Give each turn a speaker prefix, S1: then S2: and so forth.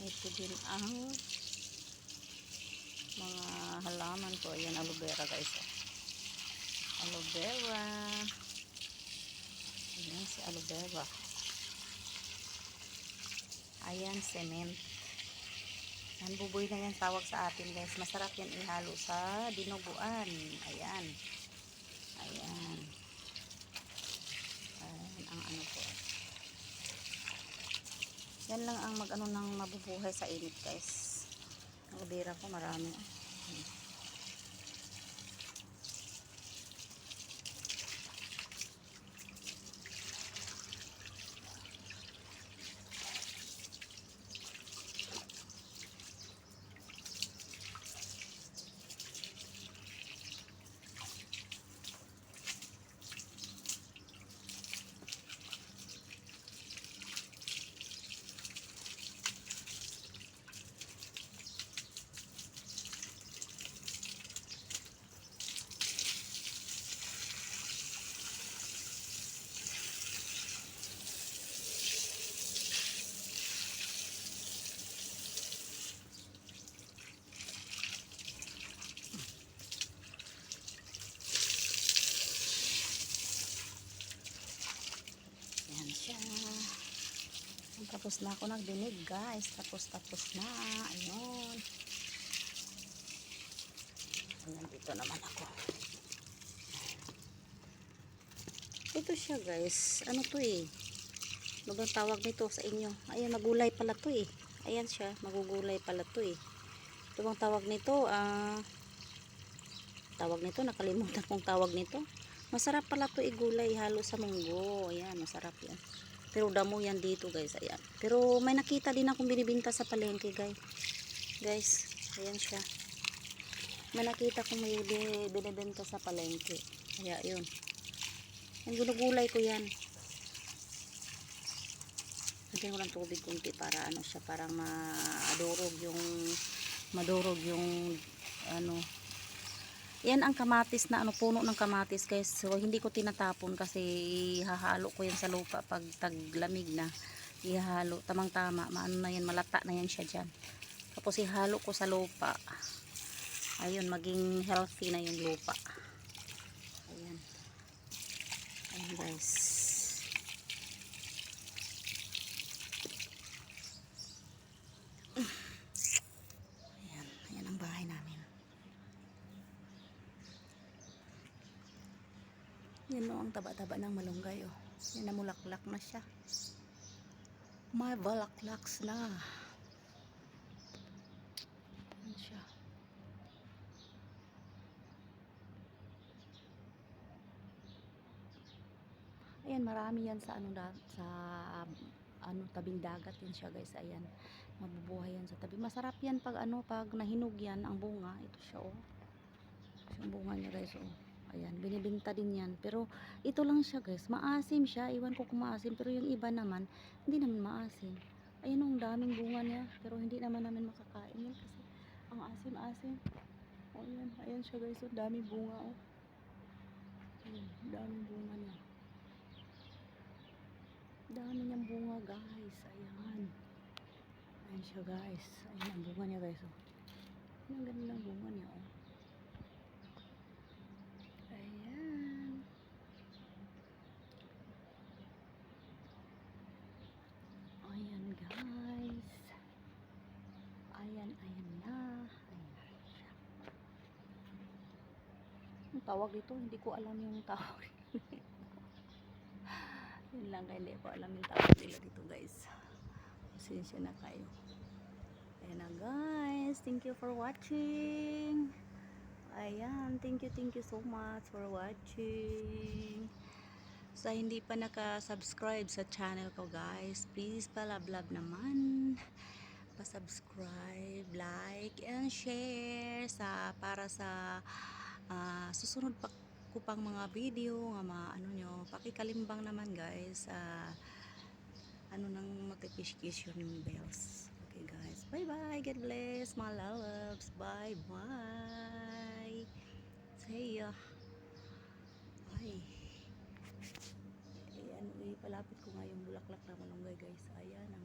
S1: Ito din ang mga halaman ko. Ayan, aloe vera guys. Aloe vera. Ayan si aloe vera. Ayan, cement. Yan, buboy na yan tawag sa atin guys. Masarap yan ihalo sa dinuguan. Ayan. Ayan. Ayan ang ano po. Yan lang ang mag-ano ng mabubuhay sa init guys. Ang aloe vera ko marami. Ayan siya. Tapos na ako nagdinig guys. Tapos na. Ayun. Ayan, dito naman ako. Ito siya guys. Ano to eh? Ano bang tawag nito sa inyo? Ayan, magulay pala to eh. Ayan siya. Magugulay pala to eh. Ito bang tawag nito? Tawag nito. Nakalimutan kong tawag nito. Masarap pala to igulay. Halo sa munggo. Ayan, masarap yan. Pero damo yan dito guys. Ayan. Pero may nakita din akong binibinta sa palengke guys. Guys, ayan siya. May nakita kong may binibenta sa palengke. Kaya yun. Yung ginugulay ko yan. Lagyan ko ng tubig kunti para ano siya, parang madurog yung ano. Yan ang kamatis na ano, puno ng kamatis guys. So hindi ko tinatapon kasi ihahalo ko yan sa lupa pag taglamig na. Ihahalo tamang-tama, maano na yan, malata na yan siya diyan. Tapos ihalo ko sa lupa. Ayun, maging healthy na yung lupa. Ayan. Ayan guys. Ayan, ayan ang bahay namin. Yan o, ang taba-taba ng malunggay o. Yan, namulaklak na siya. May balaklaks na. Yan siya. Ayan, marami yan sa tabing dagat yan siya guys. Ayan, mabubuhay yan sa tabi. Masarap yan pag pag nahinog yan ang bunga. Ito siya o. Yung bunga niya guys o. Ayan, binibinta din yan. Pero ito lang siya guys, maasim siya. Iwan ko kung maasim. Pero yung iba naman, hindi naman maasim. Ayun, ang daming bunga niya. Pero hindi naman namin makakain yan kasi ang asim-asim. O ayan, ayan siya guys. O, daming bunga o. Ayan, daming bunga niya. Dami niyang bunga guys. Ayan. Ayan siya guys. Ayan ang bunga niya guys o. Ang ganda ng bunga niya o. Ayan guys. Ayan na. Ayan siya. Ang tawag dito, hindi ko alam yung tawag. Yun lang, hindi ko alam yung tawag nila dito guys. Pasensya na kayo. Ayan na guys. Thank you for watching. Ayan, thank you so much for watching. Sa hindi pa naka-subscribe sa channel ko guys, please palab-lab naman. Pa-subscribe, like, and share para sa susunod pa ko pang mga video nga ano nyo, pakikalimbang naman guys, nang mag-notification yung bells. Okay guys, bye bye, God bless my loves, bye bye, see ya. Ay, ayan, palapit ko nga yung bulaklak na malunggay guys. Ayan.